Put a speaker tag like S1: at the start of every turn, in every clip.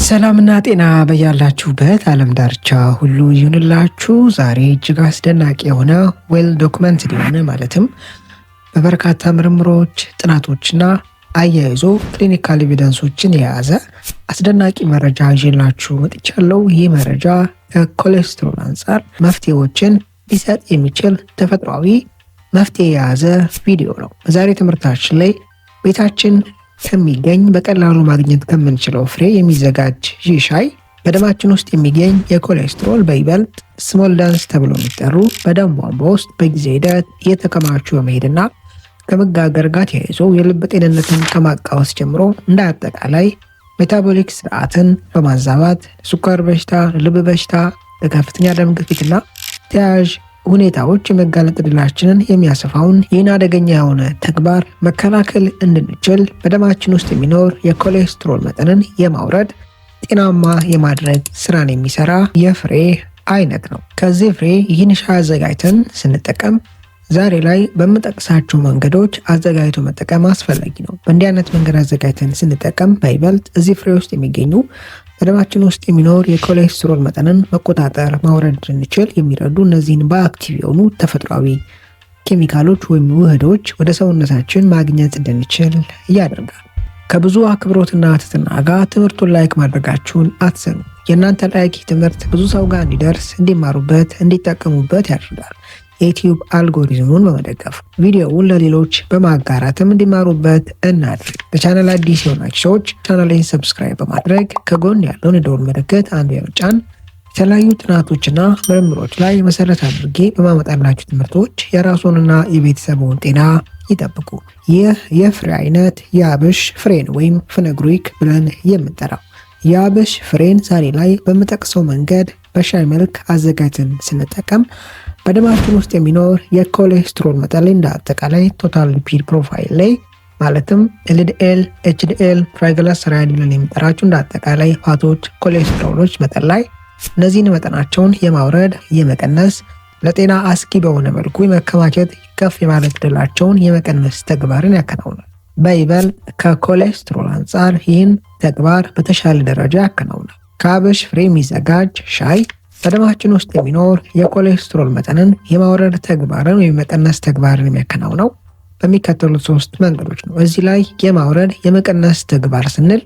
S1: ሰላምና ጤና በያላችሁበት ዓለም ዳርቻ ሁሉ ይሁንላችሁ። ዛሬ እጅግ አስደናቂ የሆነ ዌል ዶክመንትድ የሆነ ማለትም በበርካታ ምርምሮች ጥናቶችና አያይዞ ክሊኒካል ኤቪደንሶችን የያዘ አስደናቂ መረጃ ይዤላችሁ መጥቻለሁ። ይህ መረጃ ከኮሌስትሮል አንጻር መፍትሄዎችን ሊሰጥ የሚችል ተፈጥሯዊ መፍትሄ የያዘ ቪዲዮ ነው። በዛሬ ትምህርታችን ላይ ቤታችን ከሚገኝ በቀላሉ ማግኘት ከምንችለው ፍሬ የሚዘጋጅ ይህ ሻይ በደማችን ውስጥ የሚገኝ የኮሌስትሮል በይበልጥ ስሞል ዳንስ ተብሎ የሚጠሩ በደም ቧንቧ ውስጥ በጊዜ ሂደት እየተከማቹ በመሄድና ከመጋገር ጋር ተያይዞ የልብ ጤንነትን ከማቃወስ ጀምሮ እንደ አጠቃላይ ሜታቦሊክ ስርዓትን በማዛባት ስኳር በሽታ፣ ልብ በሽታ፣ ለከፍተኛ ደም ግፊትና ተያያዥ ሁኔታዎች የመጋለጥ ዕድላችንን የሚያሰፋውን ይህን አደገኛ የሆነ ተግባር መከላከል እንድንችል በደማችን ውስጥ የሚኖር የኮሌስትሮል መጠንን የማውረድ ጤናማ የማድረግ ስራን የሚሰራ የፍሬ አይነት ነው። ከዚህ ፍሬ ይህን ሻይ አዘጋጅተን ስንጠቀም ዛሬ ላይ በምጠቅሳቸው መንገዶች አዘጋጅቶ መጠቀም አስፈላጊ ነው። በእንዲህ አይነት መንገድ አዘጋጅተን ስንጠቀም በይበልጥ እዚህ ፍሬ ውስጥ የሚገኙ በደማችን ውስጥ የሚኖር የኮሌስትሮል መጠንን መቆጣጠር ማውረድ እንድንችል የሚረዱ እነዚህን በአክቲቭ የሆኑ ተፈጥሯዊ ኬሚካሎች ወይም ውህዶች ወደ ሰውነታችን ማግኘት እንድንችል ያደርጋል። ከብዙ አክብሮትና ትህትና ጋር ትምህርቱን ላይክ ማድረጋችሁን አትዘኑ። የእናንተ ላይክ ትምህርት ብዙ ሰው ጋር እንዲደርስ፣ እንዲማሩበት፣ እንዲጠቀሙበት ያደርጋል። የዩቲዩብ አልጎሪዝሙን በመደገፍ ቪዲዮውን ለሌሎች በማጋራትም እንዲማሩበት እናድርግ። ለቻናል አዲስ የሆናችሁ ሰዎች ቻናሌን ሰብስክራይብ በማድረግ ከጎን ያለውን የደወል ምልክት አንዱ በመጫን የተለያዩ ጥናቶችና ምርምሮች ላይ መሰረት አድርጌ በማመጣላችሁ ትምህርቶች የራስዎንና የቤተሰቡን ጤና ይጠብቁ። ይህ የፍሬ አይነት የአብሽ ፍሬን ወይም ፍነግሩክ ብለን የምንጠራው የአብሽ ፍሬን ዛሬ ላይ በምጠቅሰው መንገድ በሻይ መልክ አዘጋጅተን ስንጠቀም በደማችን ውስጥ የሚኖር የኮሌስትሮል መጠን ላይ እንደ አጠቃላይ ቶታል ሊፒድ ፕሮፋይል ላይ ማለትም ኤልዲኤል፣ ኤችዲኤል፣ ትራይግሊሰራይድ ብለን የምንጠራቸው እንደ አጠቃላይ ፋቶች፣ ኮሌስትሮሎች መጠን ላይ እነዚህን መጠናቸውን የማውረድ የመቀነስ ለጤና አስጊ በሆነ መልኩ የመከማቸት ከፍ የማለት ዕድላቸውን የመቀነስ ተግባርን ያከናውናል። በይበልጥ ከኮሌስትሮል አንጻር ይህን ተግባር በተሻለ ደረጃ ያከናውናል። ከአብሽ ፍሬ የሚዘጋጅ ሻይ በደማችን ውስጥ የሚኖር የኮሌስትሮል መጠንን የማውረድ ተግባርን ወይም መቀነስ ተግባርን የሚያከናውነው በሚከተሉት 3 መንገዶች ነው። እዚህ ላይ የማውረድ የመቀነስ ተግባር ስንል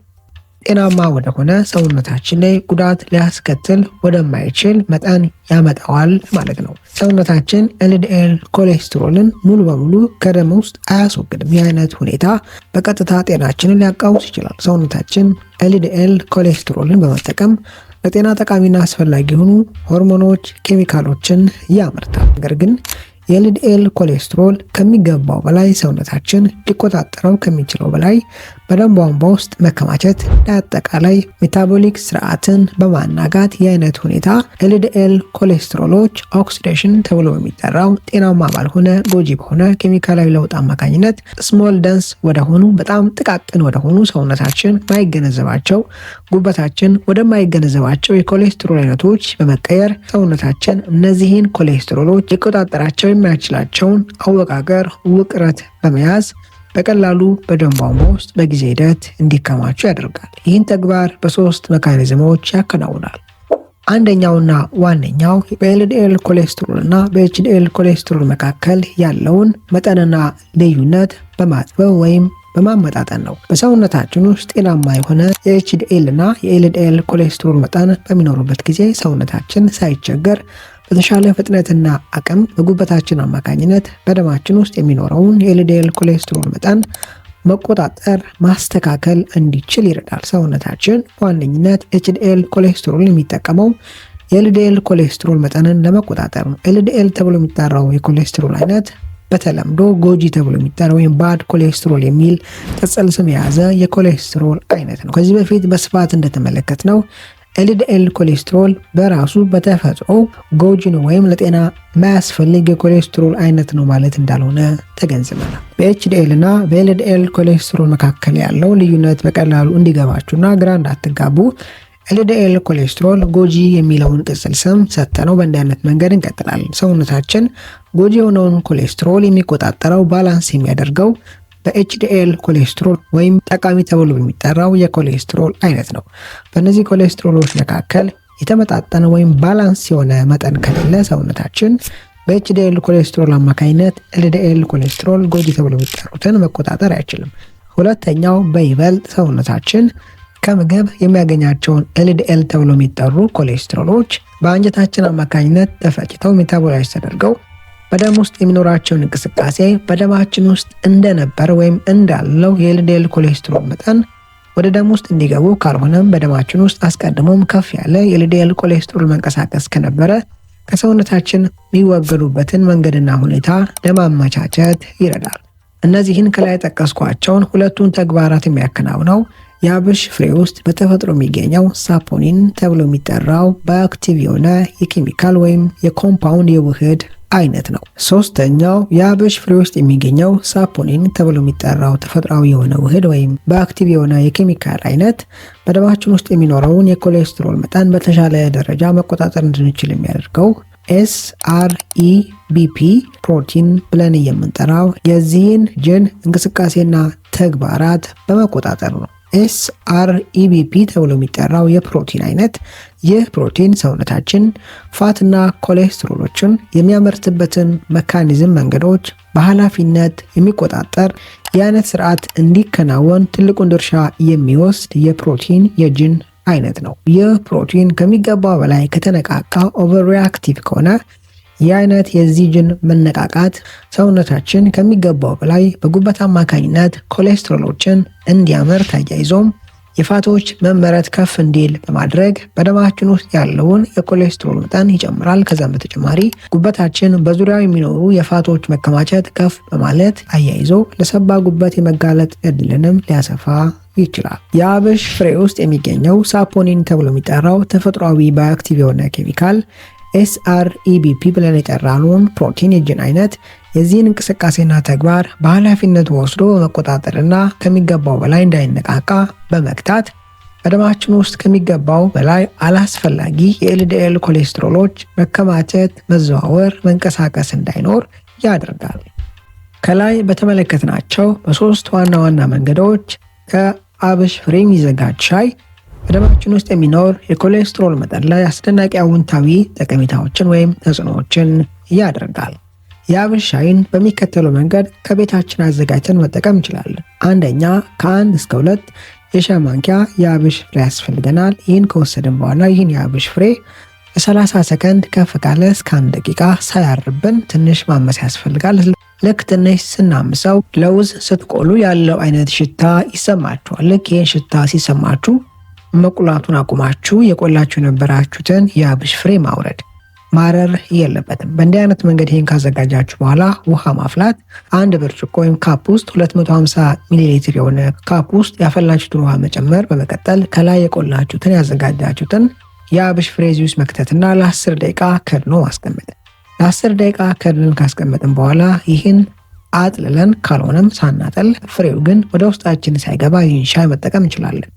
S1: ጤናማ ወደሆነ ሰውነታችን ላይ ጉዳት ሊያስከትል ወደማይችል መጠን ያመጣዋል ማለት ነው። ሰውነታችን ኤልዲኤል ኮሌስትሮልን ሙሉ በሙሉ ከደም ውስጥ አያስወግድም። ይህ አይነት ሁኔታ በቀጥታ ጤናችንን ሊያቃውስ ይችላል። ሰውነታችን ኤልዲኤል ኮሌስትሮልን በመጠቀም ለጤና ጠቃሚና አስፈላጊ የሆኑ ሆርሞኖች፣ ኬሚካሎችን ያመርታል። ነገር ግን የኤልዲኤል ኮሌስትሮል ከሚገባው በላይ ሰውነታችን ሊቆጣጠረው ከሚችለው በላይ በደም ቧንቧ ውስጥ መከማቸት ለአጠቃላይ ሜታቦሊክ ስርዓትን በማናጋት የአይነት ሁኔታ ኤልዲኤል ኮሌስትሮሎች ኦክሲዴሽን ተብሎ በሚጠራው ጤናማ ባልሆነ ጎጂ በሆነ ኬሚካላዊ ለውጥ አማካኝነት ስሞል ደንስ ወደሆኑ በጣም ጥቃቅን ወደሆኑ ሰውነታችን ማይገነዘባቸው ጉበታችን ወደማይገነዘባቸው የኮሌስትሮል አይነቶች በመቀየር ሰውነታችን እነዚህን ኮሌስትሮሎች ሊቆጣጠራቸው የማይችላቸውን አወቃቀር ውቅረት በመያዝ በቀላሉ በደም ቧንቧ ውስጥ በጊዜ ሂደት እንዲከማቹ ያደርጋል። ይህን ተግባር በ3 ሜካኒዝሞች ያከናውናል። አንደኛውና ዋነኛው በኤልዲኤል ኮሌስትሮል እና በኤችዲኤል ኮሌስትሮል መካከል ያለውን መጠንና ልዩነት በማጥበብ ወይም በማመጣጠን ነው። በሰውነታችን ውስጥ ጤናማ የሆነ የኤችዲኤል እና የኤልዲኤል ኮሌስትሮል መጠን በሚኖሩበት ጊዜ ሰውነታችን ሳይቸገር በተሻለ ፍጥነትና አቅም በጉበታችን አማካኝነት በደማችን ውስጥ የሚኖረውን የኤልዲኤል ኮሌስትሮል መጠን መቆጣጠር ማስተካከል እንዲችል ይረዳል። ሰውነታችን በዋነኝነት ኤችዲኤል ኮሌስትሮል የሚጠቀመው የኤልዲኤል ኮሌስትሮል መጠንን ለመቆጣጠር ነው። ኤልዲኤል ተብሎ የሚጠራው የኮሌስትሮል አይነት በተለምዶ ጎጂ ተብሎ የሚጠራው ወይም ባድ ኮሌስትሮል የሚል ቅጽል ስም የያዘ የኮሌስትሮል አይነት ነው። ከዚህ በፊት በስፋት እንደተመለከትነው ኤልዲኤል ኮሌስትሮል በራሱ በተፈጥሮ ጎጂ ነው ወይም ለጤና ማያስፈልግ የኮሌስትሮል አይነት ነው ማለት እንዳልሆነ ተገንዝበናል። በኤችዲኤል እና በኤልዲኤል ኮሌስትሮል መካከል ያለው ልዩነት በቀላሉ እንዲገባችሁና ግራ እንዳትጋቡ ኤልዲኤል ኮሌስትሮል ጎጂ የሚለውን ቅጽል ስም ሰጥተነው በእንዲህ አይነት መንገድ እንቀጥላለን። ሰውነታችን ጎጂ የሆነውን ኮሌስትሮል የሚቆጣጠረው ባላንስ የሚያደርገው በኤችዲኤል ኮሌስትሮል ወይም ጠቃሚ ተብሎ የሚጠራው የኮሌስትሮል አይነት ነው። በእነዚህ ኮሌስትሮሎች መካከል የተመጣጠነ ወይም ባላንስ የሆነ መጠን ከሌለ ሰውነታችን በኤችዲኤል ኮሌስትሮል አማካኝነት ኤልዲኤል ኮሌስትሮል ጎጂ ተብሎ የሚጠሩትን መቆጣጠር አይችልም። ሁለተኛው በይበልጥ ሰውነታችን ከምግብ የሚያገኛቸውን ኤልዲኤል ተብሎ የሚጠሩ ኮሌስትሮሎች በአንጀታችን አማካኝነት ተፈጭተው ሜታቦላይዝ ተደርገው በደም ውስጥ የሚኖራቸውን እንቅስቃሴ በደማችን ውስጥ እንደነበር ወይም እንዳለው የኤልዲኤል ኮሌስትሮል መጠን ወደ ደም ውስጥ እንዲገቡ ካልሆነም በደማችን ውስጥ አስቀድሞም ከፍ ያለ የኤልዲኤል ኮሌስትሮል መንቀሳቀስ ከነበረ ከሰውነታችን የሚወገዱበትን መንገድና ሁኔታ ለማመቻቸት ይረዳል። እነዚህን ከላይ ጠቀስኳቸውን ሁለቱን ተግባራት የሚያከናውነው የአብሽ ፍሬ ውስጥ በተፈጥሮ የሚገኘው ሳፖኒን ተብሎ የሚጠራው በአክቲቭ የሆነ የኬሚካል ወይም የኮምፓውንድ የውህድ አይነት ነው። ሶስተኛው የአብሽ ፍሬ ውስጥ የሚገኘው ሳፖኒን ተብሎ የሚጠራው ተፈጥሯዊ የሆነ ውህድ ወይም በአክቲቭ የሆነ የኬሚካል አይነት በደማችን ውስጥ የሚኖረውን የኮሌስትሮል መጠን በተሻለ ደረጃ መቆጣጠር እንድንችል የሚያደርገው SREBP ፕሮቲን ብለን የምንጠራው የዚህን ጅን እንቅስቃሴና ተግባራት በመቆጣጠር ነው። SREBP ተብሎ የሚጠራው የፕሮቲን አይነት ይህ ፕሮቲን ሰውነታችን ፋትና ኮሌስትሮሎችን የሚያመርትበትን መካኒዝም መንገዶች በኃላፊነት የሚቆጣጠር የአይነት ስርዓት እንዲከናወን ትልቁን ድርሻ የሚወስድ የፕሮቲን የጅን አይነት ነው። ይህ ፕሮቲን ከሚገባው በላይ ከተነቃቃ ኦቨርሪአክቲቭ ከሆነ የአይነት የዚህ ጅን መነቃቃት ሰውነታችን ከሚገባው በላይ በጉበት አማካኝነት ኮሌስትሮሎችን እንዲያመርት አያይዞም የፋቶች መመረት ከፍ እንዲል በማድረግ በደማችን ውስጥ ያለውን የኮሌስትሮል መጠን ይጨምራል። ከዛም በተጨማሪ ጉበታችን በዙሪያው የሚኖሩ የፋቶች መከማቸት ከፍ በማለት አያይዞ ለሰባ ጉበት የመጋለጥ እድልንም ሊያሰፋ ይችላል። የአብሽ ፍሬ ውስጥ የሚገኘው ሳፖኒን ተብሎ የሚጠራው ተፈጥሯዊ ባዮአክቲቭ የሆነ ኬሚካል SREBP ብለን የጠራነውን ፕሮቲን የጅን አይነት የዚህን እንቅስቃሴና ተግባር በኃላፊነት ወስዶ በመቆጣጠርና ከሚገባው በላይ እንዳይነቃቃ በመግታት በደማችን ውስጥ ከሚገባው በላይ አላስፈላጊ የኤልዲኤል ኮሌስትሮሎች መከማቸት፣ መዘዋወር፣ መንቀሳቀስ እንዳይኖር ያደርጋል። ከላይ በተመለከትናቸው በሶስት ዋና ዋና መንገዶች ከአብሽ ፍሬ የሚዘጋጅ ሻይ በደማችን ውስጥ የሚኖር የኮሌስትሮል መጠን ላይ አስደናቂ አዎንታዊ ጠቀሜታዎችን ወይም ተጽዕኖዎችን ያደርጋል። የአብሽ ሻይን በሚከተለው መንገድ ከቤታችን አዘጋጅተን መጠቀም እንችላለን። አንደኛ ከ1 እስከ 2 የሻይ ማንኪያ የአብሽ ፍሬ ያስፈልገናል። ይህን ከወሰድን በኋላ ይህን የአብሽ ፍሬ ለ30 ሰከንድ ከፍ ካለ እስከ 1 ደቂቃ ሳያርብን ትንሽ ማመስ ያስፈልጋል። ልክ ትንሽ ስናምሰው ለውዝ ስትቆሉ ያለው አይነት ሽታ ይሰማችኋል። ልክ ይህን ሽታ ሲሰማችሁ መቁላቱን አቁማችሁ የቆላችሁ የነበራችሁትን የአብሽ ፍሬ ማውረድ፣ ማረር የለበትም። በእንዲህ አይነት መንገድ ይህን ካዘጋጃችሁ በኋላ ውሃ ማፍላት። 1 ብርጭቆ ወይም ካፕ ውስጥ 250 ሚሊ ሊትር የሆነ ካፕ ውስጥ ያፈላችሁትን ውሃ መጨመር፣ በመቀጠል ከላይ የቆላችሁትን ያዘጋጃችሁትን የአብሽ ፍሬ እዚህ ውስጥ መክተትና ለ10 ደቂቃ ከድኖ ማስቀመጥ። ለ10 ደቂቃ ከድነን ካስቀመጥን በኋላ ይህን አጥልለን ካልሆነም ሳናጠል ፍሬው ግን ወደ ውስጣችን ሳይገባ ይህን ሻይ መጠቀም እንችላለን።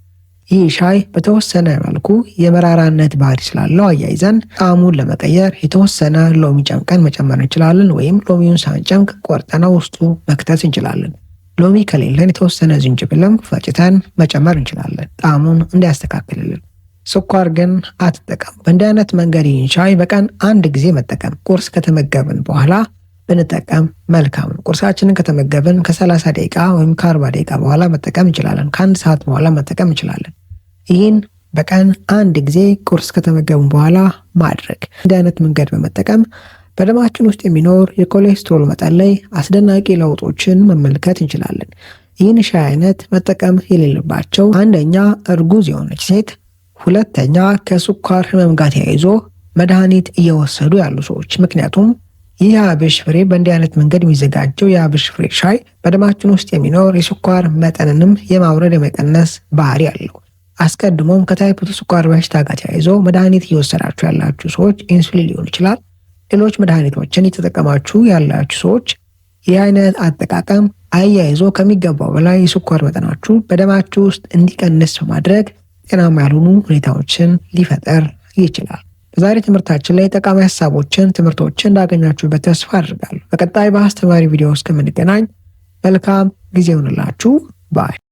S1: ይህ ሻይ በተወሰነ መልኩ የመራራነት ባህሪ ስላለው አያይዘን ጣዕሙን ለመቀየር የተወሰነ ሎሚ ጨምቀን መጨመር እንችላለን፣ ወይም ሎሚውን ሳንጨምቅ ቆርጠነው ውስጡ መክተት እንችላለን። ሎሚ ከሌለን የተወሰነ ዝንጅብልም ፈጭተን መጨመር እንችላለን ጣዕሙን እንዲያስተካክልልን። ስኳር ግን አትጠቀሙ። በእንዲህ አይነት መንገድ ይህን ሻይ በቀን 1 ጊዜ መጠቀም፣ ቁርስ ከተመገብን በኋላ ብንጠቀም መልካም ነው። ቁርሳችንን ከተመገብን ከ30 ደቂቃ ወይም ከ40 ደቂቃ በኋላ መጠቀም እንችላለን። ከ1 ሰዓት በኋላ መጠቀም እንችላለን። ይህን በቀን 1 ጊዜ ቁርስ ከተመገብን በኋላ ማድረግ። እንዲህ አይነት መንገድ በመጠቀም በደማችን ውስጥ የሚኖር የኮሌስትሮል መጠን ላይ አስደናቂ ለውጦችን መመልከት እንችላለን። ይህን ሻይ አይነት መጠቀም የሌለባቸው አንደኛ እርጉዝ የሆነች ሴት፣ ሁለተኛ ከስኳር ህመም ጋር ተያይዞ መድኃኒት እየወሰዱ ያሉ ሰዎች። ምክንያቱም ይህ የአብሽ ፍሬ በእንዲህ አይነት መንገድ የሚዘጋጀው የአብሽ ፍሬ ሻይ በደማችን ውስጥ የሚኖር የስኳር መጠንንም የማውረድ የመቀነስ ባህሪ አለው። አስቀድሞም ከታይፕ 2 ስኳር በሽታ ጋር ተያይዞ መድኃኒት እየወሰዳችሁ ያላችሁ ሰዎች ኢንሱሊን ሊሆን ይችላል፣ ሌሎች መድኃኒቶችን እየተጠቀማችሁ ያላችሁ ሰዎች ይህ አይነት አጠቃቀም አያይዞ ከሚገባው በላይ የስኳር መጠናችሁ በደማችሁ ውስጥ እንዲቀንስ በማድረግ ጤናማ ያልሆኑ ሁኔታዎችን ሊፈጠር ይችላል። በዛሬ ትምህርታችን ላይ ጠቃሚ ሀሳቦችን፣ ትምህርቶችን እንዳገኛችሁበት ተስፋ አድርጋለሁ። በቀጣይ በአስተማሪ ቪዲዮ እስከምንገናኝ መልካም ጊዜ ይሁንላችሁ ባይ